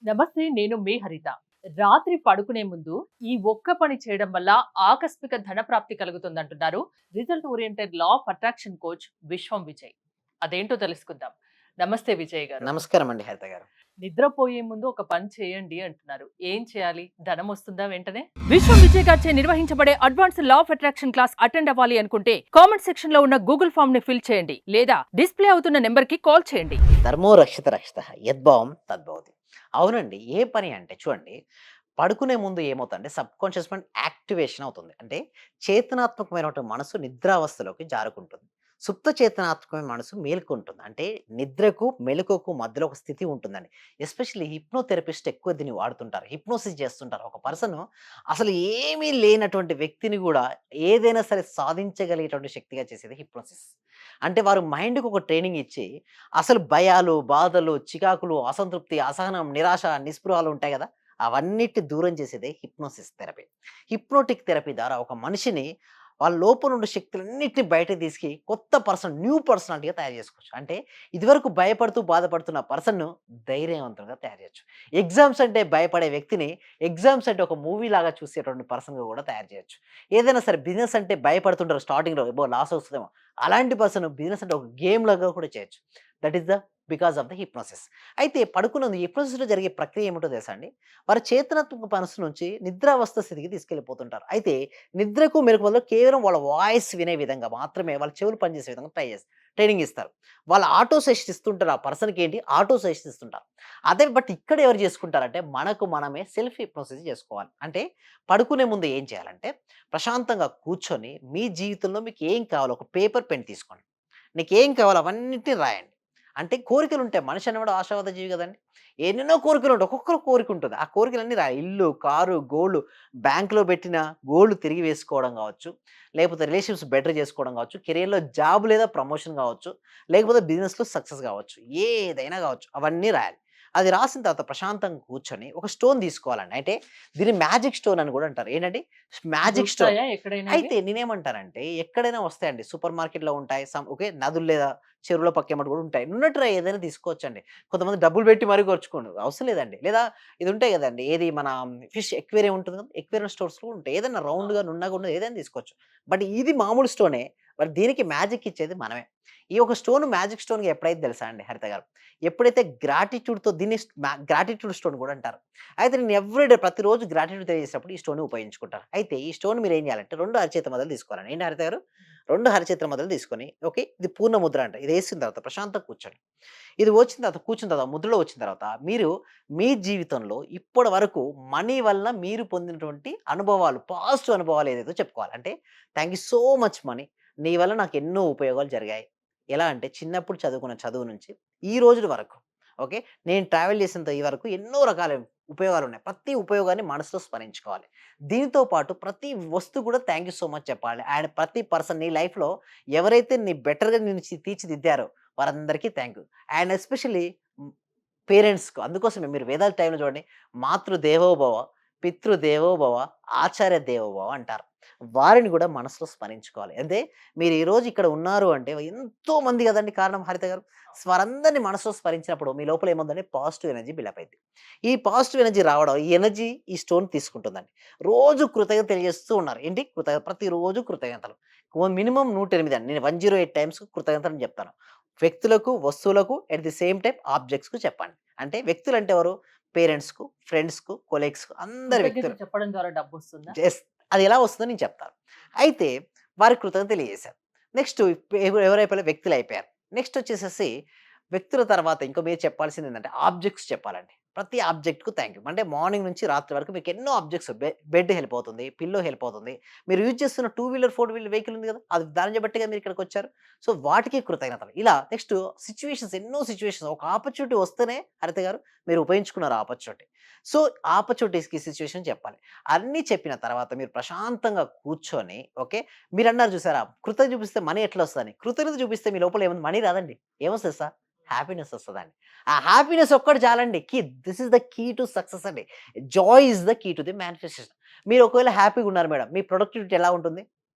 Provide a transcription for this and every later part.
నమస్తే. నేను మీ హరిత. రాత్రి పడుకునే ముందు ఈ ఒక్క పని చేయడం వల్ల ఆకస్మిక ధన ప్రాప్తి కలుగుతుందంటున్నారు result oriented law of attraction coach Vishwam Vijay. అదేంటో తెలుసుకుందాం. నమస్తే విజయ్ గారు. నమస్కారం అండి హరిత గారు. నిద్రపోయే ముందు ఒక పని చేయండి అంటున్నారు. ఏం చేయాలి? ధనం వస్తుందా వెంటనే? విశ్వం విజయ్ గారిచే నిర్వహించబడే advanced law of attraction class attend అవ్వాలి అనుకుంటే కామెంట్ సెక్షన్ లో ఉన్న గూగుల్ ఫామ్ ని ఫిల్ చేయండి లేదా డిస్ప్లే అవుతున్న నెంబర్ కి కాల్ చేయండి. ధర్మో రక్షిత రక్షిత యద్భావం తద్భవతి. అవునండి. ఏ పని అంటే చూడండి, పడుకునే ముందు ఏమవుతుందంటే సబ్‌కాన్షియస్ మైండ్ యాక్టివేషన్ అవుతుంది. అంటే చేతనాత్మకమైనటువంటి మనసు నిద్రావస్థలోకి జారుకుంటుంది. సుప్త చేతనాత్మకమైన మనసు మేలుకుంటుంది. అంటే నిద్రకు, మెలుకువకు మధ్యలో ఒక స్థితి ఉంటుందండి. ఎస్పెషల్లీ హిప్నోథెరపిస్ట్ ఎక్కువ దీన్ని వాడుతుంటారు. హిప్నోసిస్ చేస్తుంటారు. ఒక పర్సన్ అసలు ఏమీ లేనటువంటి వ్యక్తిని గూడా ఏదైనా సరే సాధించగలిగేటువంటి శక్తిగా చేసేది హిప్నోసిస్. అంటే వారు మైండ్‌కి ఒక ట్రైనింగ్ ఇచ్చి అసలు భయాలు, బాధలు, చికాకులు, అసంతృప్తి, అసహనం, నిరాశ, నిస్పృహలు ఉంటాయి గదా! అవన్నిటిని దూరం చేసేదే హిప్నోసిస్ థెరపీ. హిప్నోటిక్ థెరపీ ద్వారా ఒక మనిషిని వాళ్ళ లోపల ఉన్న శక్తులన్నిటిని బయటకి తీసి కొత్త పర్సన్, న్యూ పర్సనాలిటీగా తయారు చేసుకోవచ్చు. అంటే ఇదివరకు భయపడుతూ బాధపడుతున్న పర్సన్‌ను ధైర్యవంతులుగా తయారు చేయొచ్చు. ఎగ్జామ్స్ అంటే భయపడే వ్యక్తిని ఎగ్జామ్స్ అంటే ఒక మూవీ లాగా చూసేటువంటి పర్సన్‌గా కూడా తయారు చేయొచ్చు. ఏదైనా సరే బిజినెస్ అంటే భయపడుతుంటారు స్టార్టింగ్‌లో అబ్బో! లాస్ వస్తదేమో. అలాంటి పర్సన్ బిజినెస్ అంటే ఒక గేమ్ లాగా కూడా చేయొచ్చు. That is the because of the hypnosis. అయితే పడుకున్న హిప్నోసిస్‌లో జరిగే ప్రక్రియ ఏమిటో తెలుసా అండి? వారి చేతనాత్మక మనసు నుంచి నిద్రావస్థ స్థితికి తీసుకెళ్ళిపోతుంటారు. అయితే నిద్రకు మెలకువలో కేవలం వాళ్ళ వాయిస్ వినే విధంగా మాత్రమే వాళ్ళ చెవులు పనిచేసే విధంగా ట్రైనింగ్ ఇస్తారు. వాళ్ళు ఆటో సజెస్ట్ ఇస్తుంటారు. ఆ పర్సన్‌కి ఏంటి ఆటో సజెస్ట్ ఇస్తుంటారు. అదే బట్ ఇక్కడ ఎవరు చేసుకుంటారంటే మనకు మనమే సెల్ఫ్ హిప్నోసిస్ చేసుకోవాలి. అంటే పడుకునే ముందు ఏం చేయాలంటే ప్రశాంతంగా కూర్చొని మీ జీవితంలో మీకు ఏం కావాలో ఒక పేపర్, పెన్ తీసుకోండి. నీకేం కావాలో అవన్నిటిని రాయండి. అంటే కోరికలుంటాయి. మనిషి అనేవాడు ఆశావాద జీవి గదండీ! ఎన్నెన్నో కోరికలుంటాయి. ఒక్కొక్కరికి కోరికుంటది. ఆ కోరికలన్నీ ఇల్లు, కారు, గోల్డ్, బ్యాంక్‌లో పెట్టిన గోల్డ్ తిరిగి వేసుకోవడం గావచ్చు, లేకపోతే రిలేషన్‌షిప్స్ బెటర్ జేసుకోవడం గావచ్చు, కెరియర్‌లో జాబ్ లేదా ప్రమోషన్ గావచ్చు, లేకపోతే బిజినెస్‌లో సక్సెస్ గావచ్చు. ఏదైనా గావచ్చు. అవన్నీ రాయాలి. అది రాసిన తర్వాత ప్రశాంతంగా కూర్చొని ఒక స్టోన్ తీసుకోవాలండి. అంటే దీన్ని మ్యాజిక్ స్టోన్ అని గూడా అంటారు. ఏంటంటే మ్యాజిక్ స్టోన్. దొరుకుతాయా ఎక్కడైనా ఇవి? అయితే నేనేమంటానంటే ఎక్కడైనా వస్తాయండి. సూపర్ మార్కెట్‌లో ఉంటాయి. ఓకే. నదులు లేదా చెరువుల పక్కెమ్మట గూడా ఉంటాయి. నున్నట్రా ఏదైనా తీసుకోవచ్చండి. కొంతమంది డబ్బులు పెట్టి మరీ కొనుక్కోండి. అవసరం లేదండి. లేదా ఇది ఉంటాయి గదండీ! ఏది మన ఫిష్ ఎక్వేరియం ఉంటుంది కదా! ఎక్వేరియం స్టోర్స్‌లో ఉంటాయి. ఏదైనా రౌండ్‌గా, నున్నగా ఉన్నది ఏదైనా తీసుకోవచ్చు. బట్ ఇది మామూలు స్టోనే. మరి దీనికి మ్యాజిక్ ఇచ్చేది మనమే. ఈ ఒక స్టోన్ మ్యాజిక్ స్టోన్‌గా ఎప్పుడైతే తెలుసా అండి హరిత గారు? ఎప్పుడైతే గ్రాటిట్యూడ్‌తో దీన్ని గ్రాటిట్యూడ్ స్టోన్ గూడా అంటారు. అయితే నేను ఎవ్రీడే ప్రతిరోజు గ్రాటిట్యూడ్ తెలియజేసేటప్పుడు ఈ స్టోన్‌ని ఉపయోగించుకుంటాను. అయితే ఈ స్టోన్ మీరేం చేయాలంటే 2 అరచేతి మొదలు తీసుకోవాలండి. ఏంటి హరిత గారు? 2 అరచేతుల మొదలు తీసుకొని ఓకే. ఇది పూర్ణ ముద్ర అంట. ఇది ఏసిన తర్వాత ప్రశాంతంగా కూర్చోండి. ఇది వచ్చిన తర్వాత కూర్చున్న తర్వాత ముద్రలో వచ్చిన తర్వాత మీరు మీ జీవితంలో ఇప్పటి వరకు మనీ వల్ల మీరు పొందినటువంటి అనుభవాలు, పాజిటివ్ అనుభవాలు ఏదైతే చెప్పుకోవాలి. అంటే thank you so much money. నీ వల్ల నాకు ఎన్నో ఉపయోగాలు జరిగాయి. ఎలా అంటే చిన్నప్పుడు చదువుకున్న చదువు నుంచి ఈ రోజుల వరకు ఓకే. నేను ట్రావెల్ చేసినంత ఈ వరకు ఎన్నో రకాల ఉపయోగాలున్నాయి. ప్రతి ఉపయోగాన్ని మనసులో స్మరించుకోవాలి. దీనితో పాటు ప్రతి వస్తువు కూడా థాంక్ యూ సో మచ్ చెప్పాలి. అండ్ ప్రతి పర్సన్ నీ లైఫ్‌లో ఎవరైతే నీ బెటర్‌గా నిన్ను తీర్చిదిద్దారో వారందరికీ థాంక్ యూ. అండ్ ఎస్పెషల్లీ హ్మ్, పేరెంట్స్‌కు అందుకోసమే మీరు వేదాల టైంలో చూడండి. మాతృదేవోభవ, పితృదేవోభవ, ఆచార్య దేవోభవ అంటారు. వారిని కూడా మనసులో స్మరించుకోవాలి. అంటే మీరు ఈరోజు ఇక్కడ ఉన్నారు అంటే ఎంతో మంది కదండీ కారణం హరిత గారు. వారందరిని మనసులో స్మరించినప్పుడు మీ లోపల ఏముందంటే పాజిటివ్ ఎనర్జీ బిల్డప్ అయిద్ది. ఈ పాజిటివ్ ఎనర్జీ రావడం, ఈ ఎనర్జీ ఈ స్టోన్ తీసుకుంటుందండి. రోజు కృతజ్ఞత తెలియజేస్తూ ఉన్నారు. ఏంటి ప్రతిరోజు కృతజ్ఞతలు. మినిమమ్ 108 అండి. నేను 108 టైమ్స్ కృతజ్ఞతలని చెప్తాను. వ్యక్తులకు, వస్తువులకు ఎట్ ది సేమ్ టైమ్ ఆబ్జెక్ట్స్‌కు చెప్పండి. అంటే వ్యక్తులంటే ఎవరు? పేరెంట్స్‌కు, ఫ్రెండ్స్‌కు, కొలీగ్స్‌కు అందరి వ్యక్తులు. కృతజ్ఞతలు చెప్పడం ద్వారా డబ్బొస్తుందా? యెస్. అది ఎలా వస్తుందో నేను చెప్తాను. అయితే వారికి కృతజ్ఞతలు తెలియజేశారు. నెక్స్ట్ ఎవరైపోయారో వ్యక్తులయిపోయారు. నెక్స్ట్ వచ్చేసేసి వ్యక్తుల తర్వాత ఇంకో మీరు చెప్పాల్సిందేంటంటే ఆబ్జెక్ట్స్ చెప్పాలండి. ప్రతి ఆబ్జెక్ట్‌కు థాంక్ యూ. అంటే మార్నింగ్ నుంచి రాత్రి వరకు మీకు ఎన్నో ఆబ్జెక్ట్స్ బెడ్ హెల్ప్ అవుతుంది. పిల్లో హెల్ప్ అవుతుంది. మీరు యూజ్ చేస్తున్న 2 వీలర్, 4 వీలర్ వెహికల్ ఉంది కదా! అది దాన్ని బట్టిగా మీరు ఇక్కడికొచ్చారు. సో, వాటికి కృతజ్ఞతలు. ఇలా నెక్స్ట్ సిట్యుయేషన్స్ ఎన్నో సిట్యుయేషన్స్ ఒక ఆపర్చునిటీ వస్తేనే హరిత గారు మీరు ఉపయోగించుకున్నారు ఆ ఆపర్చునిటీ. సో, ఆపర్చునిటీస్‌కి సిట్యుయేషన్ చెప్పాలి. అన్నీ చెప్పిన తర్వాత మీరు ప్రశాంతంగా కూర్చొని ఓకే. మీరన్నారు చూసారా? కృతజ్ఞత చూపిస్తే మనీ ఎట్లా వస్తదని. కృతజ్ఞత చూపిస్తే మీ లోపల ఏముంది మనీ రాదండి. ఏమొస్తది సార్? హ్యాపీనెస్ వస్తదండి. ఆ హ్యాపీనెస్ ఒక్కటి చాలండి. This is the key to success అండి. Joy is the key to the manifestation. మీరు ఒకవేళ హ్యాపీగా ఉన్నారు మేడం. మీ ప్రొడక్టివిటీ ఎలా ఉంటుంది?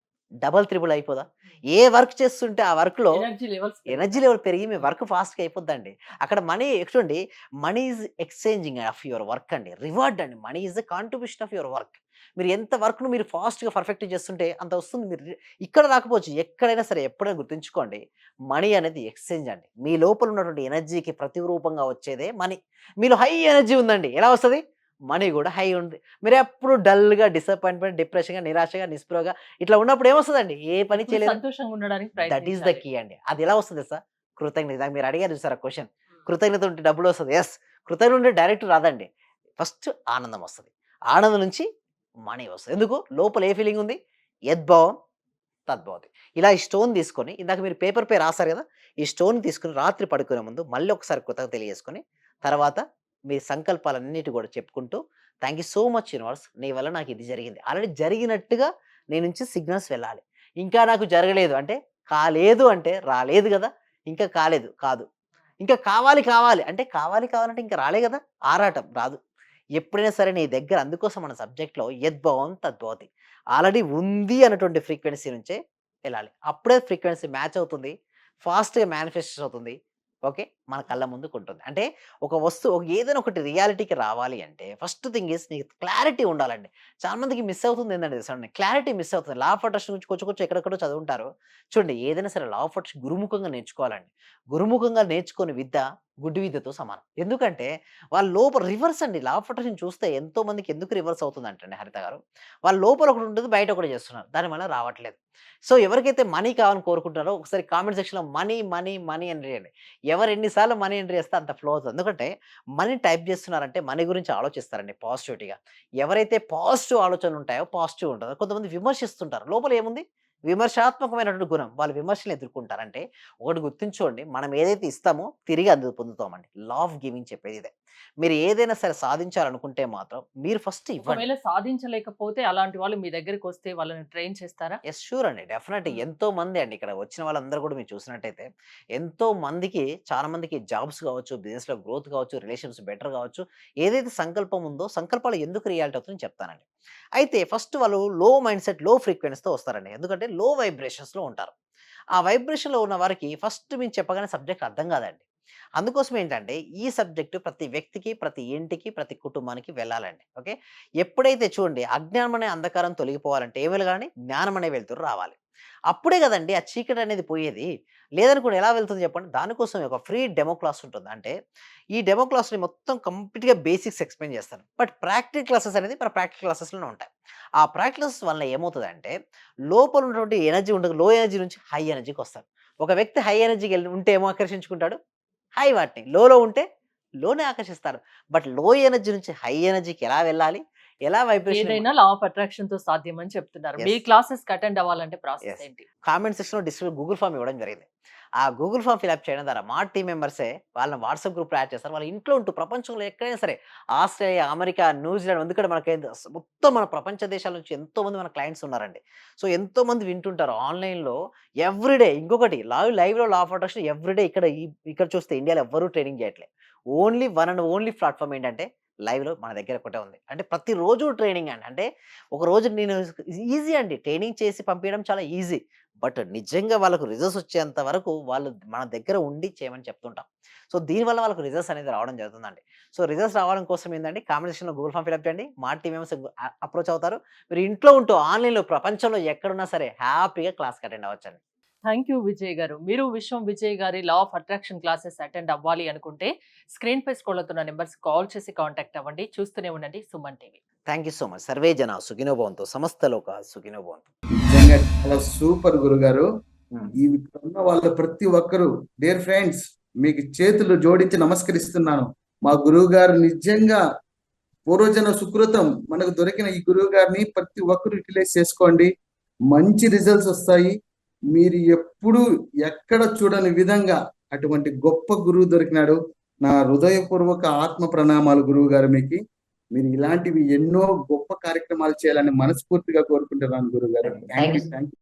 డబల్ త్రిబుల్ అయిపోదా? ఏ వర్క్ చేస్తుంటే ఆ వర్క్‌లో ఎనర్జీ లెవెల్ పెరిగి మీ వర్క్ ఫాస్ట్‌గా అయిపోద్దండి. అక్కడ మనీ చూడండి, money is exchanging of your work అండి. రివార్డ్ అండి. Money is the contribution of your work. మీరు ఎంత వర్క్‌ను మీరు ఫాస్ట్‌గా పర్ఫెక్ట్‌గా చేస్తుంటే అంత వస్తుంది. మీరు ఇక్కడ రాకపోవచ్చు, ఎక్కడైనా సరే ఎప్పుడైనా గుర్తుంచుకోండి. మనీ అనేది ఎక్స్‌చేంజ్ అండి. మీ లోపల ఉన్నటువంటి ఎనర్జీకి ప్రతిరూపంగా వచ్చేదే మనీ. మీలో హై ఎనర్జీ ఉందండి. ఎలా వస్తది? మనీ గూడా హై ఉంది. మీరెప్పుడు డల్‌గా, డిసప్పాయింట్‌మెంట్, డిప్రెషన్‌గా, నిరాశగా, నిస్పృహగా ఇట్లా ఉన్నప్పుడు ఏమొస్తదండి? ఏ పని ఎప్పుడు చేయలేదు. సంతోషంగా ఉండడానికి దట్ ఈస్ ద ప్రయత్నించాలి. కీ అండి. అది ఎలా వస్తది తెలుసా? కృతజ్ఞత. ఇందాక మీరు అడిగారు చూసారా క్వెషన్. కృతజ్ఞత ఉంటే డబ్బులొస్తది. యెస్. కృతజ్ఞత ఉంటే డైరెక్ట్ రాదండి. ఫస్ట్ ఆనందం వస్తది. ఆనందం నుంచి మనీ వస్తది. ఎందుకు? లోపల ఏ ఫీలింగ్ ఉంది? యద్భావం తద్భవతి. ఇలా ఈ స్టోన్ తీసుకొని, ఇందాక మీరు పేపర్ పై రాసారు గదా! ఈ స్టోన్ తీసుకొని రాత్రి పడుకునే ముందు మళ్ళీ ఒకసారి కృతజ్ఞత తెలియజేసుకొని, తర్వాత మీ సంకల్పాలన్నిటి గూడా చెప్పుకుంటూ, thank you so much universe. నీ వల్ల నాకు ఇది జరిగింది. ఆల్రెడీ జరిగినట్టుగా నీ నుంచి సిగ్నల్స్ వెళ్ళాలి. ఇంకా నాకు జరగలేదు అంటే, కాలేదు అంటే రాలేదు గదా! ఇంకా కాలేదు కాదు. ఇంకా కావాలి కావాలి అంటే, కావాలి కావాలంటే ఇంకా రాలే గదా! ఆరాటం రాదు. ఎప్పుడైనా సరే నీ దగ్గర, అందుకోసం మన సబ్జెక్ట్‌లో యద్భావం తద్భవతి. ఆల్రెడీ ఉంది అన్నటువంటి ఫ్రీక్వెన్సీ నుంచే ఎళ్ళాలి. అప్పుడే ఫ్రీక్వెన్సీ మ్యాచ్ అవుతుంది. ఫాస్ట్‌గా మేనిఫెస్టేషన్ అవుతుంది. ఓకే. మన కళ్ళ ముందుకుంటుంది. అంటే ఒక వస్తువు ఏదైనా ఒకటి రియాలిటీకి రావాలి అంటే ఫస్ట్ థింగ్ ఈస్ నీకు క్లారిటీ ఉండాలండి. చాలా మందికి మిస్ అవుతుంది ఏందంటే తెలుసా అండి? క్లారిటీ మిస్ అవుతుంది. లా ఆఫ్ అట్రాక్షన్ గురించి కొంచెం కొంచెం ఎక్కడెక్కడో చదువుంటారు. చూడండి, ఏదైనా సరే లా ఆఫ్ అట్రాక్షన్ గురుముఖంగా నేర్చుకోవాలండి. గురుముఖంగా నేర్చుకోని విద్య గుడ్డి విద్యతో సమానం. ఎందుకంటే వాళ్ళ లోపల రివర్స్ అండి. లా ఆఫ్ అట్రాక్షన్ చూస్తే ఎంతో మందికి ఎందుకు రివర్స్ అవుతుందంటండి హరిత గారు, వాళ్ళ లోపల ఒకటి ఉంటుంది, బయట ఒకటి చేస్తున్నారు. దానివల్ల రావట్లేదు. సో ఎవరికైతే మనీ కావాలని కోరుకుంటున్నారో ఒకసారి కామెంట్ సెక్షన్‌లో మనీ, మనీ, మనీ అని చేయండి. ఎవరు ఎన్ని సార్లు మనీ ఎంటర్ చేస్తే అంత ఫ్లో అవుతుంది. ఎందుకంటే మనీ టైప్ చేస్తున్నారంటే మనీ గురించి ఆలోచిస్తారండి పాజిటివిటీగా. ఎవరైతే పాజిటివ్ ఆలోచనలు ఉంటాయో పాజిటివ్ ఉంటది. కొంతమంది విమర్శిస్తుంటారు. లోపల ఏముంది? విమర్శాత్మకమైనటువంటి గుణం. వాళ్ళు విమర్శలను ఎదుర్కొంటారంటే ఒకటి గుర్తుంచుకోండి. మనం ఏదైతే ఇస్తామో తిరిగి అందుకు పొందుతామండి. లా ఆఫ్ గివింగ్ చెప్పేది ఇదే. మీరు ఏదైనా సరే సాధించాలనుకుంటే మాత్రం మీరు ఫస్ట్ ఇవ్వండి. ఒకవేళ సాధించలేకపోతే అలాంటి వాళ్ళు మీ దగ్గరికొస్తే వాళ్ళని ట్రైన్ చేస్తారా? యెస్. షూర్ అండి. డెఫినెట్‌గా హ్మ్. ఎంతో మంది అండి ఇక్కడ వచ్చిన వాళ్ళందరూ కూడా మీరు చూసినట్టయితే, ఎంతో మందికి, చాలా మందికి జాబ్స్ కావచ్చు, బిజినెస్‌లో గ్రోత్ కావచ్చు, రిలేషన్స్ బెటర్ కావచ్చు. ఏదైతే సంకల్పం ఉందో సంకల్పాలు ఎందుకు రియాలిటీ అవుతుందో చెప్తానండి. అయితే ఫస్ట్ వాళ్ళు లో మైండ్‌సెట్, లో ఫ్రీక్వెన్సీ‌తో వస్తారండి. ఎందుకంటే లో వైబ్రేషన్స్‌లో ఉంటారు. ఆ వైబ్రేషన్‌లో ఉన్న వారికి ఫస్ట్ మేము చెప్పగానే సబ్జెక్ట్ అర్థం కాదండి. అందుకోసం ఏంటంటే ఈ సబ్జెక్ట్ ప్రతి వ్యక్తికి, ప్రతి ఇంటికి, ప్రతి కుటుంబానికి వెళ్ళాలండి. ఓకే. ఎప్పుడైతే చూడండి అజ్ఞానం అనే అంధకారం తొలగిపోవాలంటే ఏం వెలగాలి? జ్ఞానం అనే వెలుతురు రావాలి. అప్పుడే గదండీ ఆ చీకటి అనేది పోయేది. లేదనుకోండి ఎలా వెళ్తుంది చెప్పండి? దానికోసమే ఒక ఫ్రీ డెమో క్లాస్ ఉంటుంది. అంటే ఈ డెమో క్లాస్‌ని మొత్తం కంప్లీట్‌గా బేసిక్స్ ఎక్స్‌ప్లెయిన్ చేస్తాను. బట్ ప్రాక్టికల్ క్లాసెస్ అనేది మన ప్రాక్టికల్ క్లాసెస్‌లోనే ఉంటాయి. ఆ ప్రాక్టికల్ క్లాసెస్ వల్ల ఏమవుతదంటే లోపల ఉన్నటువంటి ఎనర్జీ ఉండదు. లో ఎనర్జీ నుంచి హై ఎనర్జీకొస్తాడు. ఒక వ్యక్తి హై ఎనర్జీ‌కెళ్ళి ఉంటే ఏమో ఆకర్షించుకుంటాడు? హై వాటిని. లోలో ఉంటే లోనే ఆకర్షిస్తారు. బట్ లో ఎనర్జీ నుంచి హై ఎనర్జీకి ఎలా వెళ్ళాలి? ఎలా వైబ్రేషన్ ఏదైనా లా ఆఫ్ అట్రాక్షన్‌తో సాధ్యమని చెప్తున్నారు. మీ యెస్. క్లాసెస్‌కి అటెండ్ అవ్వాలంటే ప్రాసెస్ యెస్. ఏంటి? కామెంట్ సెక్షన్‌లో గూగుల్ ఫార్మ్ ఇవ్వడం జరిగింది. ఆ గూగుల్ ఫార్మ్ ఫిలప్ చేయడం ద్వారా మా టీమ్ మెంబర్సే వాళ్ళని వాట్సాప్ గ్రూప్‌లో యాడ్ చేస్తారు. వాళ్ళ ఇంట్లో ఉంటూ ప్రపంచంలో ఎక్కడైనా సరే ఆస్ట్రేలియా, అమెరికా, న్యూజిలాండ్, ఎందుకంటే మనకేంది మొత్తం మన ప్రపంచ దేశాల నుంచి ఎంతోమంది మన క్లయింట్స్ ఉన్నారండి. సో ఎంతోమంది వింటుంటారు ఆన్‌లైన్‌లో ఎవ్రీడే. ఇంకొకటి లైవ్‌లో లా ఆఫ్ అట్రాక్షన్ ఎవ్రీడే ఇక్కడ చూస్తే ఇండియాలో ఎవ్వరు ట్రైనింగ్ చేయట్లే. Only one and only platform ఏంటంటే లైవ్‌లో మన దగ్గర ఒకటే ఉంది. అంటే ప్రతిరోజు ట్రైనింగ్ అండి. అంటే ఒక రోజు నేను ఈజీ అండి. ట్రైనింగ్ చేసి పంపియడం చాలా ఈజీ. బట్ నిజంగా వాళ్ళకు రిజల్ట్స్ వచ్చేంత వరకు వాళ్ళు మన దగ్గర ఉండి చేయమని చెప్తుంటాం. సో, దీనివల్ల వాళ్ళకు రిజల్ట్స్ అనేది రావడం జరుగుతుందండి. సో, రిజల్ట్స్ రావడం కోసం ఏందంటే కామెంట్ సెక్షన్‌లో గూగుల్ ఫార్మ్ ఫిలప్ చేయండి. మా టీమ్ మెంబర్స్ అప్రోచ్ అవుతారు. మీరు ఇంట్లో ఉంటూ ఆన్‌లైన్‌లో ప్రపంచంలో ఎక్కడున్నా సరే హ్యాపీగా క్లాస్‌కి అటెండ్ అవ్వచ్చండి. థాంక్ యూ విజయ్ గారు. మీరు విశ్వం విజయ్ గారి లా ఆఫ్ అట్రాక్షన్ క్లాసెస్ అటెండ్ అవ్వాలి అనుకుంటే స్క్రీన్ పై స్క్రోల్ అవుతున్న నంబర్స్‌కి కాల్ చేసి కాంటాక్ట్ అవ్వండి. చూస్తూనే ఉండండి Suman TV. Thank you so much. Survey జన సుఖినో భవంతు. సమస్త లోక సుఖినో భవంతు. నిజంగా చాలా సూపర్ గురుగారు. హ్మ్. ఈ ఉన్న వాళ్ళు ప్రతి ఒక్కరు, డియర్ ఫ్రెండ్స్, మీకు చేతులు జోడించి నమస్కరిస్తున్నాను. మా గురువు గారు నిజంగా పూర్వజన సుకృతం. మనకు దొరికిన ఈ గురువు గారిని ప్రతి ఒక్కరు యూటిలైజ్ చేసుకోండి. మంచి రిజల్ట్స్ వస్తాయి. మీరు ఎప్పుడు ఎక్కడ చూడని విధంగా అటువంటి గొప్ప గురువు దొరికినాడు. నా హృదయపూర్వక ఆత్మ ప్రణామాలు గురువు గారు మీకు. మీరు ఇలాంటివి ఎన్నో గొప్ప కార్యక్రమాలు చేయాలని మనస్ఫూర్తిగా కోరుకుంటున్నాను గురుగారు. Thank you. Thank you.